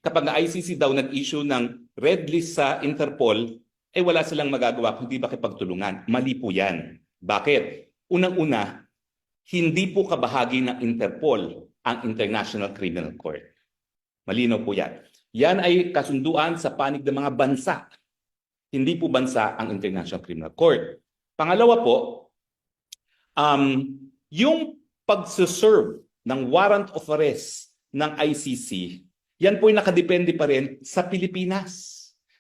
kapag ang ICC daw nag-issue ng red list sa Interpol, wala silang magagawa kundi makipagtulungan. Mali po yan. Bakit? Unang-una, hindi po kabahagi ng Interpol ang International Criminal Court. Malinaw po yan. Yan ay kasunduan sa panig ng mga bansa. Hindi po bansa ang International Criminal Court. Pangalawa po, yung pagsuserve ng warrant of arrest ng ICC, yan po ay nakadepende pa rin sa Pilipinas.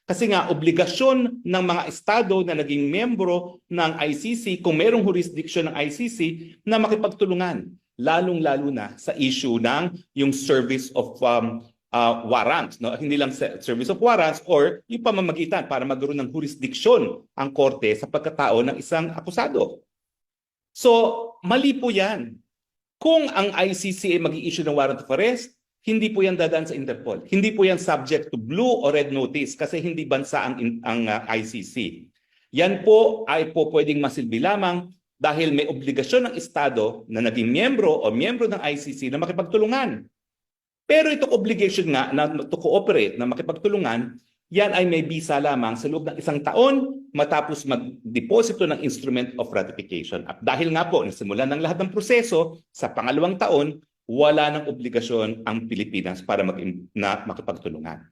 Kasi nga, obligasyon ng mga estado na naging membro ng ICC, kung merong jurisdiction ng ICC, na makipagtulungan, lalong-lalo na sa issue ng yung service of warrants. No? Hindi lang service of warrants or yung pamamagitan para magkaroon ng jurisdiction ang korte sa pagkatao ng isang akusado. So, mali po yan. Kung ang ICC ay mag-i-issue ng warrant of arrest, hindi po yan dadaan sa Interpol. Hindi po yan subject to blue or red notice kasi hindi bansa ang ICC. Yan po ay po pwedeng masilbi lamang dahil may obligasyon ng Estado na naging miyembro o miyembro ng ICC na makipagtulungan. Pero itong obligation nga na to cooperate, na makipagtulungan, yan ay may bisa lamang sa loob ng 1 taon matapos mag-deposito ng instrument of ratification. At dahil nga po, nasimulan ng lahat ng proseso, sa pangalawang taon, wala ng obligasyon ang Pilipinas para makipagtulungan.